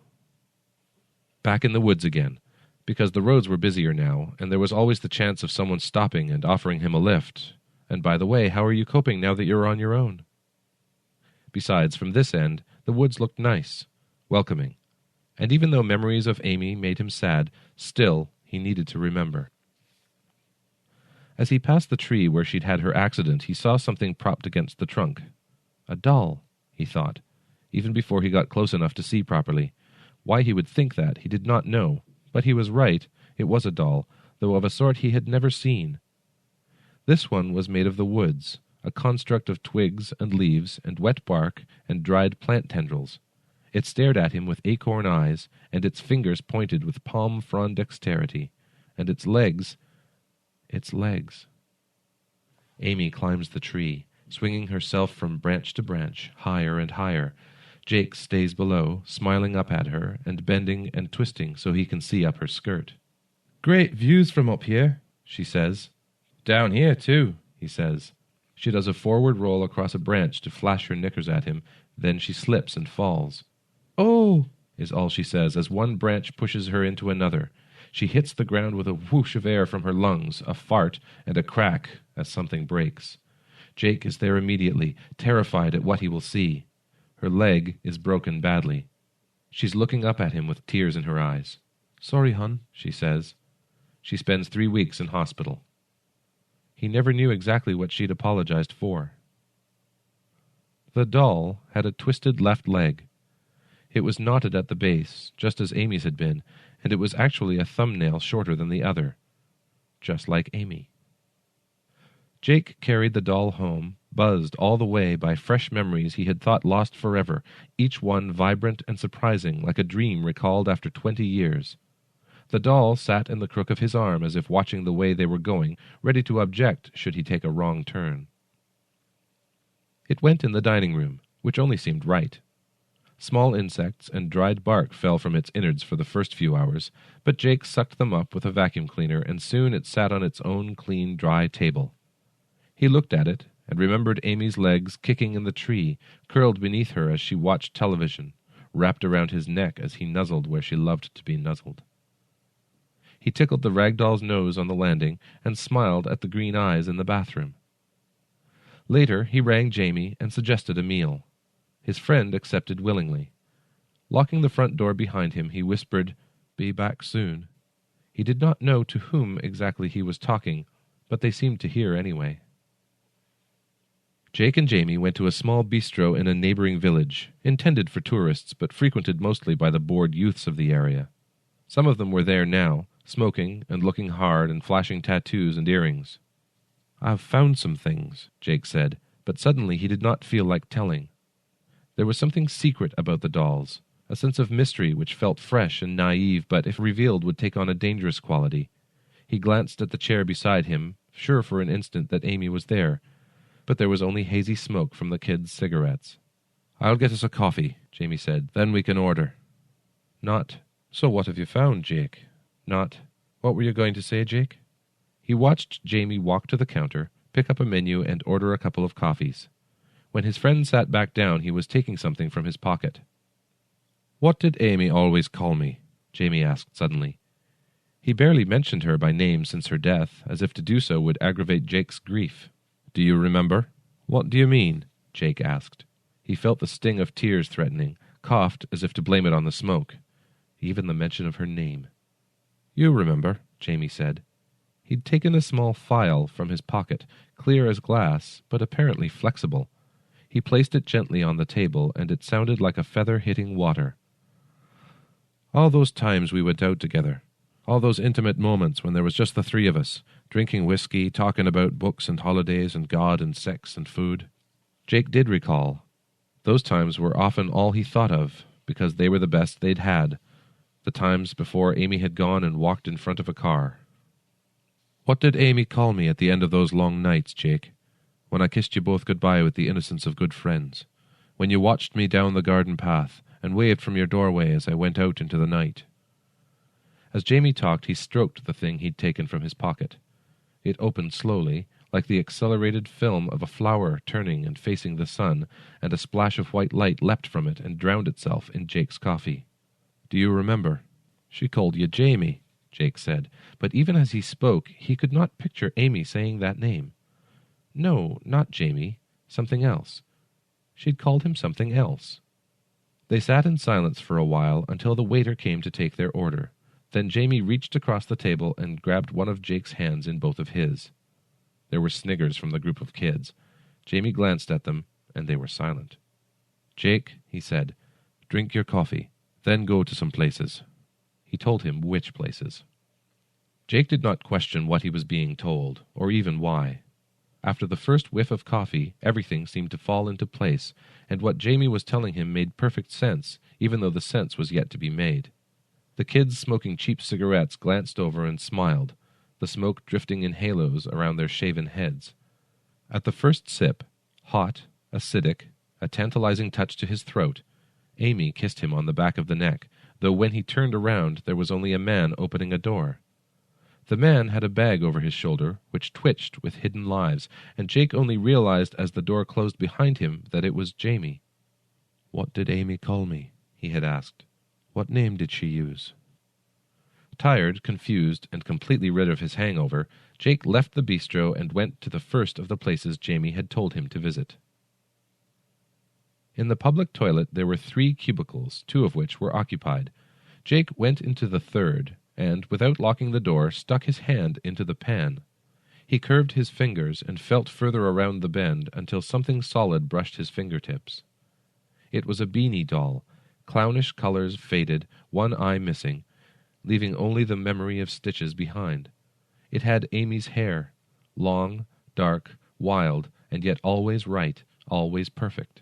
Back in the woods again, because the roads were busier now, and there was always the chance of someone stopping and offering him a lift. And by the way, how are you coping now that you're on your own? Besides, from this end, the woods looked nice, welcoming. And even though memories of Amy made him sad, still he needed to remember. As he passed the tree where she'd had her accident, he saw something propped against the trunk. A doll, he thought, even before he got close enough to see properly. Why he would think that, he did not know, but he was right. It was a doll, though of a sort he had never seen. This one was made of the woods, a construct of twigs and leaves and wet bark and dried plant tendrils. It stared at him with acorn eyes, and its fingers pointed with palm frond dexterity, and its legs. Amy climbs the tree, swinging herself from branch to branch, higher and higher. Jake stays below, smiling up at her, and bending and twisting so he can see up her skirt. Great views from up here, she says. Down here, too, he says. She does a forward roll across a branch to flash her knickers at him, then she slips and falls. Oh, is all she says as one branch pushes her into another. She hits the ground with a whoosh of air from her lungs, a fart, and a crack as something breaks. Jake is there immediately, terrified at what he will see. Her leg is broken badly. She's looking up at him with tears in her eyes. Sorry, hon, she says. She spends 3 weeks in hospital. He never knew exactly what she'd apologized for. The doll had a twisted left leg. It was knotted at the base, just as Amy's had been, and it was actually a thumbnail shorter than the other, just like Amy. Jake carried the doll home, buzzed all the way by fresh memories he had thought lost forever, each one vibrant and surprising, like a dream recalled after 20 years. The doll sat in the crook of his arm as if watching the way they were going, ready to object should he take a wrong turn. It went in the dining room, which only seemed right. Small insects and dried bark fell from its innards for the first few hours, but Jake sucked them up with a vacuum cleaner, and soon it sat on its own clean, dry table. He looked at it, and remembered Amy's legs kicking in the tree, curled beneath her as she watched television, wrapped around his neck as he nuzzled where she loved to be nuzzled. He tickled the rag doll's nose on the landing, and smiled at the green eyes in the bathroom. Later he rang Jamie and suggested a meal. His friend accepted willingly. Locking the front door behind him, he whispered, "Be back soon." He did not know to whom exactly he was talking, but they seemed to hear anyway. Jake and Jamie went to a small bistro in a neighboring village, intended for tourists but frequented mostly by the bored youths of the area. Some of them were there now, smoking and looking hard and flashing tattoos and earrings. "I've found some things," Jake said, but suddenly he did not feel like telling. There was something secret about the dolls, a sense of mystery which felt fresh and naive, but if revealed would take on a dangerous quality. He glanced at the chair beside him, sure for an instant that Amy was there, but there was only hazy smoke from the kids' cigarettes. "I'll get us a coffee," Jamie said. "Then we can order." Not, "So what have you found, Jake?" Not, "What were you going to say, Jake?" He watched Jamie walk to the counter, pick up a menu, and order a couple of coffees. When his friend sat back down, he was taking something from his pocket. "What did Amy always call me?" Jamie asked suddenly. He barely mentioned her by name since her death, as if to do so would aggravate Jake's grief. "Do you remember?" "What do you mean?" Jake asked. He felt the sting of tears threatening, coughed as if to blame it on the smoke. Even the mention of her name. "You remember," Jamie said. He'd taken a small file from his pocket, clear as glass, but apparently flexible. He placed it gently on the table, and it sounded like a feather hitting water. "All those times we went out together. All those intimate moments when there was just the three of us, drinking whiskey, talking about books and holidays and God and sex and food." Jake did recall. Those times were often all he thought of, because they were the best they'd had, the times before Amy had gone and walked in front of a car. "What did Amy call me at the end of those long nights, Jake? When I kissed you both goodbye with the innocence of good friends? When you watched me down the garden path and waved from your doorway as I went out into the night?" As Jamie talked, he stroked the thing he'd taken from his pocket. It opened slowly, like the accelerated film of a flower turning and facing the sun, and a splash of white light leapt from it and drowned itself in Jake's coffee. "Do you remember?" "She called you Jamie," Jake said, but even as he spoke, he could not picture Amy saying that name. No, not Jamie. Something else. She'd called him something else. They sat in silence for a while until the waiter came to take their order. Then Jamie reached across the table and grabbed one of Jake's hands in both of his. There were sniggers from the group of kids. Jamie glanced at them, and they were silent. "Jake," he said, "drink your coffee, then go to some places." He told him which places. Jake did not question what he was being told, or even why. After the first whiff of coffee, everything seemed to fall into place, and what Jamie was telling him made perfect sense, even though the sense was yet to be made. The kids smoking cheap cigarettes glanced over and smiled, the smoke drifting in halos around their shaven heads. At the first sip, hot, acidic, a tantalizing touch to his throat, Amy kissed him on the back of the neck, though when he turned around there was only a man opening a door. The man had a bag over his shoulder, which twitched with hidden lives, and Jake only realized as the door closed behind him that it was Jamie. "What did Amy call me?" he had asked. "What name did she use?" Tired, confused, and completely rid of his hangover, Jake left the bistro and went to the first of the places Jamie had told him to visit. In the public toilet there were 3 cubicles, 2 of which were occupied. Jake went into the third, and, without locking the door, stuck his hand into the pan. He curved his fingers and felt further around the bend until something solid brushed his fingertips. It was a beanie doll, clownish colors faded, one eye missing, leaving only the memory of stitches behind. It had Amy's hair, long, dark, wild, and yet always right, always perfect.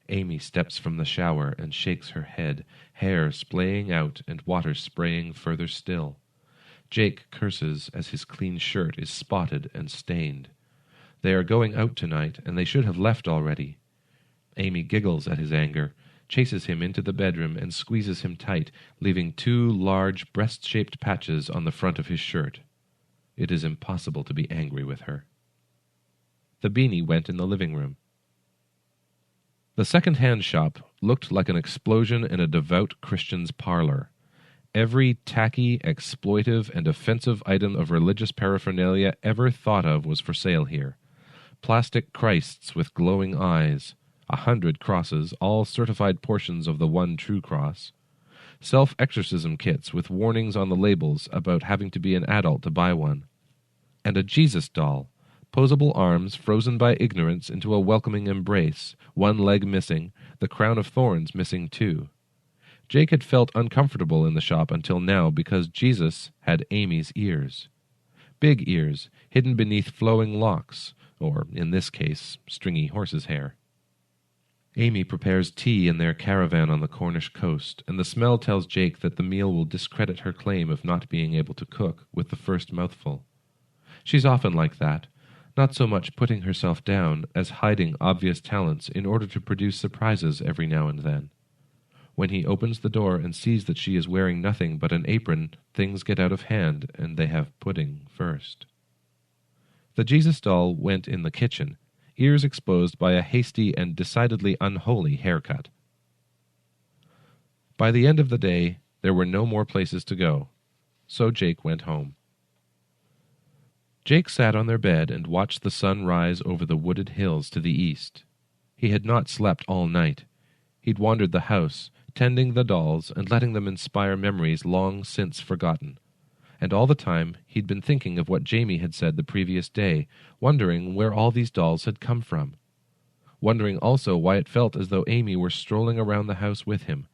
Amy steps from the shower and shakes her head, hair splaying out and water spraying further still. Jake curses as his clean shirt is spotted and stained. They are going out tonight, and they should have left already. Amy giggles at his anger, chases him into the bedroom, and squeezes him tight, leaving 2 large breast-shaped patches on the front of his shirt. It is impossible to be angry with her. The beanie went in the living room. The second-hand shop looked like an explosion in a devout Christian's parlor. Every tacky, exploitive, and offensive item of religious paraphernalia ever thought of was for sale here. Plastic Christs with glowing eyes, 100 crosses, all certified portions of the one true cross, self-exorcism kits with warnings on the labels about having to be an adult to buy one, and a Jesus doll, posable arms frozen by ignorance into a welcoming embrace, one leg missing, the crown of thorns missing too. Jake had felt uncomfortable in the shop until now because Jesus had Amy's ears. Big ears, hidden beneath flowing locks, or, in this case, stringy horse's hair. Amy prepares tea in their caravan on the Cornish coast, and the smell tells Jake that the meal will discredit her claim of not being able to cook with the first mouthful. She's often like that, not so much putting herself down as hiding obvious talents in order to produce surprises every now and then. When he opens the door and sees that she is wearing nothing but an apron, things get out of hand, and they have pudding first. The Jesus doll went in the kitchen, ears exposed by a hasty and decidedly unholy haircut. By the end of the day, there were no more places to go, so Jake went home. Jake sat on their bed and watched the sun rise over the wooded hills to the east. He had not slept all night. He'd wandered the house, tending the dolls and letting them inspire memories long since forgotten. And all the time he'd been thinking of what Jamie had said the previous day, wondering where all these dolls had come from. Wondering also why it felt as though Amy were strolling around the house with him.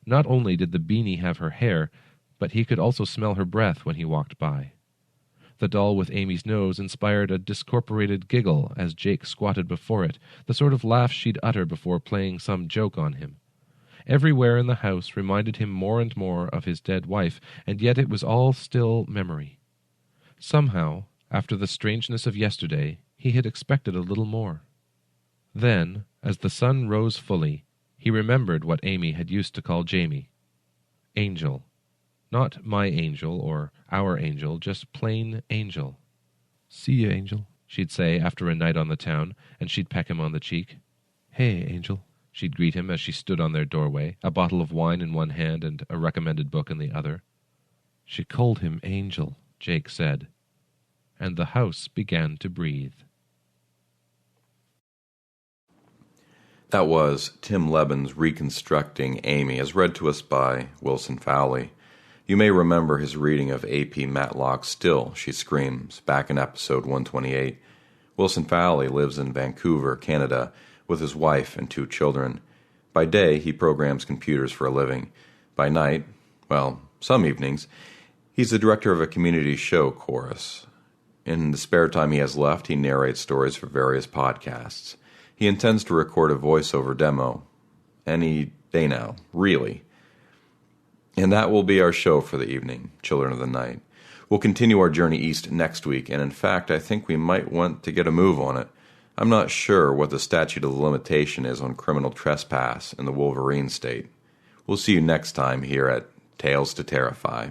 Not only did the beanie have her hair, but he could also smell her breath when he walked by. The doll with Amy's nose inspired a discorporated giggle as Jake squatted before it, the sort of laugh she'd utter before playing some joke on him. Everywhere in the house reminded him more and more of his dead wife, and yet it was all still memory. Somehow, after the strangeness of yesterday, he had expected a little more. Then, as the sun rose fully, he remembered what Amy had used to call Jamie. Angel. Not my angel or our angel, just plain Angel. "See ya, Angel," she'd say after a night on the town, and she'd peck him on the cheek. "Hey, Angel," she'd greet him as she stood on their doorway, a bottle of wine in one hand and a recommended book in the other. She called him Angel, Jake said, and the house began to breathe. That was Tim Lebbon's Reconstructing Amy, as read to us by Wilson Fowley. You may remember his reading of A.P. Matlock's Still, She Screams, back in episode 128. Wilson Fowley lives in Vancouver, Canada, with his wife and 2 children. By day, he programs computers for a living. By night, well, some evenings, he's the director of a community show chorus. In the spare time he has left, he narrates stories for various podcasts. He intends to record a voiceover demo any day now, really. And that will be our show for the evening, Children of the Night. We'll continue our journey east next week, and in fact, I think we might want to get a move on it. I'm not sure what the statute of limitation is on criminal trespass in the Wolverine state. We'll see you next time here at Tales to Terrify.